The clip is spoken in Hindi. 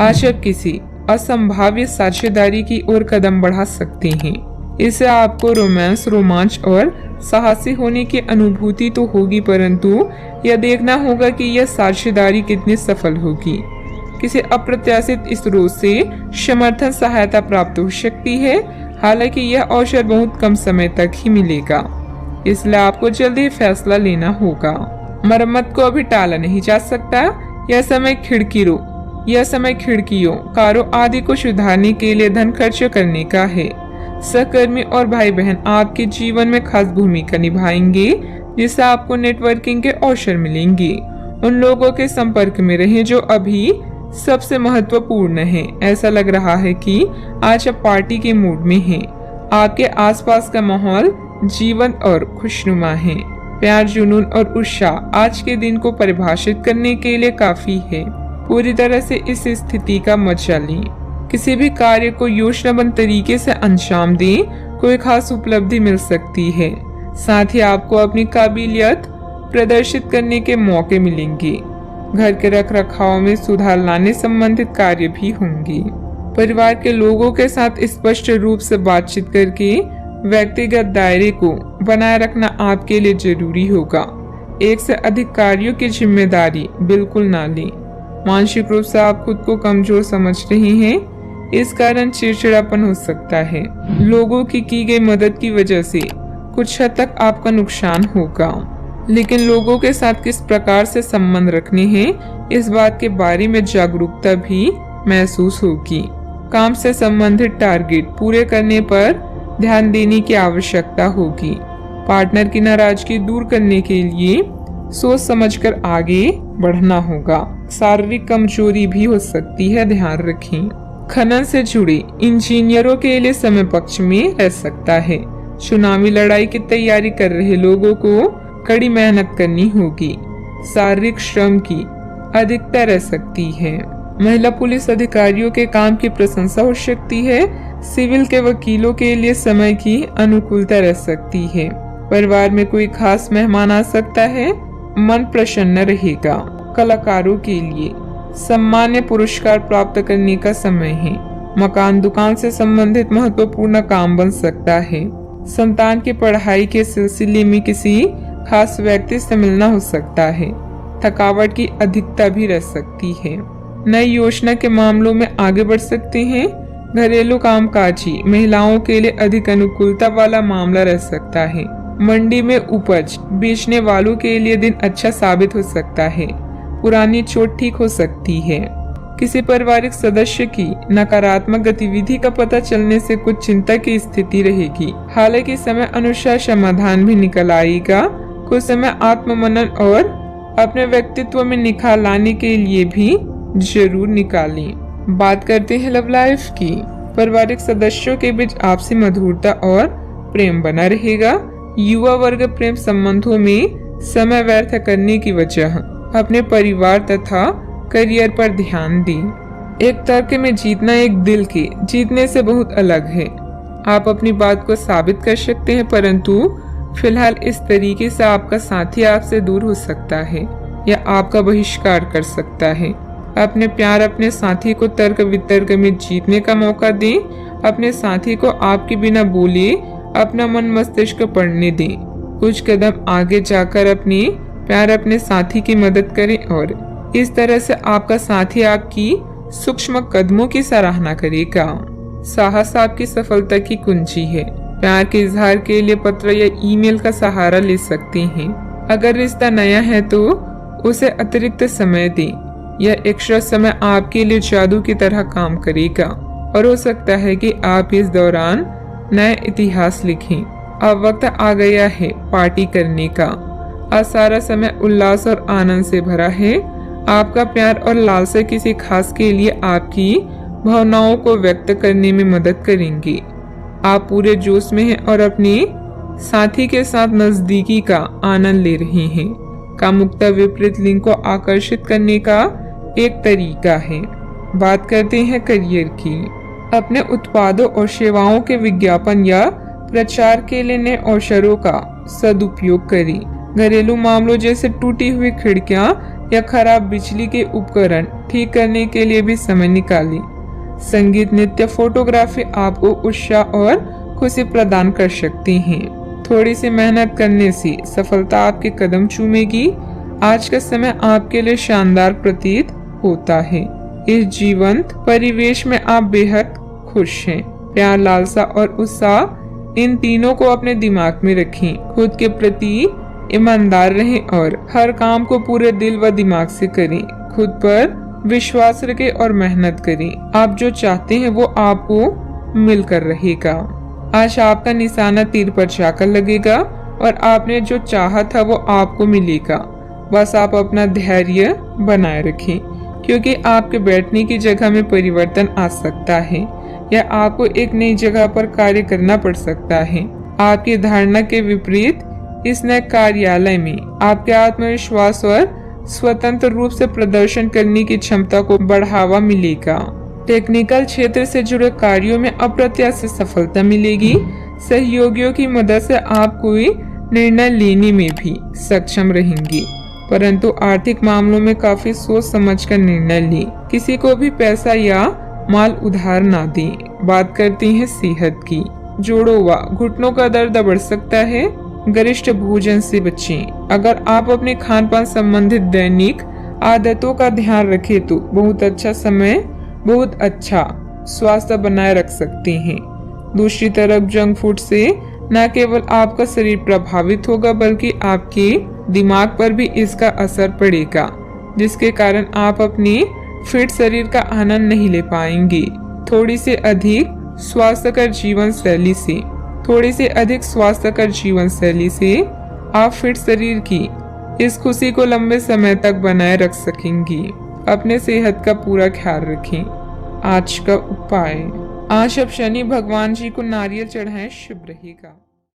आज आप किसी असंभाव्य साझेदारी की ओर कदम बढ़ा सकते हैं। इससे आपको रोमांस, रोमांच और साहसी होने की अनुभूति तो होगी, परंतु यह देखना होगा कि यह साझेदारी कितनी सफल होगी। किसी अप्रत्याशित स्रोत से समर्थन सहायता प्राप्त हो सकती है, हालांकि यह अवसर बहुत कम समय तक ही मिलेगा, इसलिए आपको जल्दी फैसला लेना होगा। मरम्मत को अभी टाला नहीं जा सकता। यह समय खिड़कियों, कारों आदि को सुधारने के लिए धन खर्च करने का है। सहकर्मी और भाई बहन आपके जीवन में खास भूमिका निभाएंगे, जिससे आपको नेटवर्किंग के अवसर मिलेंगे। उन लोगों के संपर्क में रहें जो अभी सबसे महत्वपूर्ण है। ऐसा लग रहा है कि आज आप पार्टी के मूड में हैं। आपके आसपास का माहौल जीवंत और खुशनुमा है। प्यार, जुनून और उत्साह आज के दिन को परिभाषित करने के लिए काफी है। पूरी तरह से इस स्थिति का मजा लें। किसी भी कार्य को योजनाबद्ध तरीके से अंजाम दें, कोई खास उपलब्धि मिल सकती है। साथ ही आपको अपनी काबिलियत प्रदर्शित करने के मौके मिलेंगे। घर के रखरखाव में सुधार लाने संबंधित कार्य भी होंगे। परिवार के लोगों के साथ स्पष्ट रूप से बातचीत करके व्यक्तिगत दायरे को बनाए रखना आपके लिए जरूरी होगा। एक से अधिक कार्यों की जिम्मेदारी बिल्कुल ना लें। मानसिक रूप से आप खुद को कमजोर समझ रहे हैं, इस कारण चिड़चिड़ापन हो सकता है। लोगों की गई मदद की वजह से कुछ हद तक आपका नुकसान होगा, लेकिन लोगों के साथ किस प्रकार से संबंध रखने हैं, इस बात के बारे में जागरूकता भी महसूस होगी। काम से संबंधित टारगेट पूरे करने पर ध्यान देने की आवश्यकता होगी। पार्टनर की नाराजगी दूर करने के लिए सोच समझकर आगे बढ़ना होगा। शारीरिक कमजोरी भी हो सकती है, ध्यान रखें। खनन से जुड़े इंजीनियरों के लिए समय पक्ष में रह सकता है। चुनावी लड़ाई की तैयारी कर रहे लोगों को कड़ी मेहनत करनी होगी। शारीरिक श्रम की अधिकता रह सकती है। महिला पुलिस अधिकारियों के काम की प्रशंसा हो सकती है। सिविल के वकीलों के लिए समय की अनुकूलता रह सकती है। परिवार में कोई खास मेहमान आ सकता है, मन प्रसन्न रहेगा। कलाकारों के लिए सम्मान्य पुरस्कार प्राप्त करने का समय है। मकान, दुकान से संबंधित महत्वपूर्ण काम बन सकता है। संतान की पढ़ाई के सिलसिले में किसी खास व्यक्ति से मिलना हो सकता है। थकावट की अधिकता भी रह सकती है। नई योजना के मामलों में आगे बढ़ सकते हैं। घरेलू कामकाजी महिलाओं के लिए अधिक अनुकूलता वाला मामला रह सकता है। मंडी में उपज बेचने वालों के लिए दिन अच्छा साबित हो सकता है। पुरानी चोट ठीक हो सकती है। किसी पारिवारिक सदस्य की नकारात्मक गतिविधि का पता चलने से कुछ चिंता की स्थिति रहेगी। हालांकि समय अनुसार समाधान भी निकल आएगा। कुछ समय आत्ममनन और अपने व्यक्तित्व में निखार लाने के लिए भी जरूर निकालें। बात करते हैं लव लाइफ की। पारिवारिक सदस्यों के बीच आपसी मधुरता और प्रेम बना रहेगा। युवा वर्ग प्रेम संबंधों में समय व्यर्थ करने की वजह अपने परिवार तथा करियर पर ध्यान दें। एक तर्क में जीतना एक दिल के जीतने से बहुत अलग है। आप अपनी बात को साबित कर सकते हैं, परंतु फिलहाल इस तरीके से आपका साथी आपसे दूर हो सकता है या आपका बहिष्कार कर सकता है। अपने प्यार अपने साथी को तर्क वितर्क में जीतने का मौका दें। अपने साथी को आपके बिना बोले अपना मन मस्तिष्क पढ़ने दें। कुछ कदम आगे जाकर अपने प्यार अपने साथी की मदद करें और इस तरह से आपका साथी आपकी सूक्ष्म कदमों की सराहना करेगा। साहस आपकी सफलता की कुंजी है। प्यार के इजहार के लिए पत्र या ईमेल का सहारा ले सकते हैं। अगर रिश्ता नया है तो उसे अतिरिक्त समय दें। यह एक्स्ट्रा समय आपके लिए जादू की तरह काम करेगा और हो सकता है कि आप इस दौरान नया इतिहास लिखें। अब वक्त आ गया है पार्टी करने का। आज सारा समय उल्लास और आनंद से भरा है। आपका प्यार और लालसा किसी खास के लिए आपकी भावनाओं को व्यक्त करने में मदद करेंगे। आप पूरे जोश में हैं और अपने साथी के साथ नजदीकी का आनंद ले रहे हैं। कामुकता विपरीत लिंग को आकर्षित करने का एक तरीका है। बात करते हैं करियर की। अपने उत्पादों और सेवाओं के विज्ञापन या प्रचार के लिए नए अवसरों का सदुपयोग करें। घरेलू मामलों जैसे टूटी हुई खिड़कियां या खराब बिजली के उपकरण ठीक करने के लिए भी समय निकालें। संगीत, नृत्य, फोटोग्राफी आपको उत्साह और खुशी प्रदान कर सकती हैं। थोड़ी सी मेहनत करने से सफलता आपके कदम चूमेगी। आज का समय आपके लिए शानदार प्रतीत होता है। इस जीवंत परिवेश में आप बेहद खुश हैं। प्यार, लालसा और उत्साह, इन तीनों को अपने दिमाग में रखें। खुद के प्रति ईमानदार रहें और हर काम को पूरे दिल व दिमाग से करें। खुद पर विश्वास रखें और मेहनत करें। आप जो चाहते हैं वो आपको मिलकर रहेगा। आज आपका निशाना तीर पर जाकर लगेगा और आपने जो चाहा था वो आपको मिलेगा। बस आप अपना धैर्य बनाए रखें, क्योंकि आपके बैठने की जगह में परिवर्तन आ सकता है या आपको एक नई जगह पर कार्य करना पड़ सकता है। आपकी धारणा के विपरीत इस नए कार्यालय में आपके आत्मविश्वास और स्वतंत्र रूप से प्रदर्शन करने की क्षमता को बढ़ावा मिलेगा। टेक्निकल क्षेत्र से जुड़े कार्यों में अप्रत्याशित सफलता मिलेगी। सहयोगियों की मदद से आप कोई निर्णय लेने में भी सक्षम रहेंगे, परंतु आर्थिक मामलों में काफी सोच समझकर निर्णय लें। किसी को भी पैसा या माल उधार ना दें। बात करते हैं सेहत की। जोड़ों व घुटनों का दर्द बढ़ सकता है। गरिष्ठ भोजन से बचें। अगर आप अपने खान पान संबंधित दैनिक आदतों का ध्यान रखें तो बहुत अच्छा स्वास्थ्य बनाए रख सकते हैं। दूसरी तरफ जंक फूड से न केवल आपका शरीर प्रभावित होगा बल्कि आपके दिमाग पर भी इसका असर पड़ेगा, जिसके कारण आप अपने फिट शरीर का आनंद नहीं ले पाएंगे। थोड़ी से अधिक स्वास्थ्यकर जीवन शैली से आप फिट शरीर की इस खुशी को लंबे समय तक बनाए रख सकेंगी। अपने सेहत का पूरा ख्याल रखें। आज का उपाय, आज आप शनि भगवान जी को नारियल चढ़ाएं, शुभ रहेगा।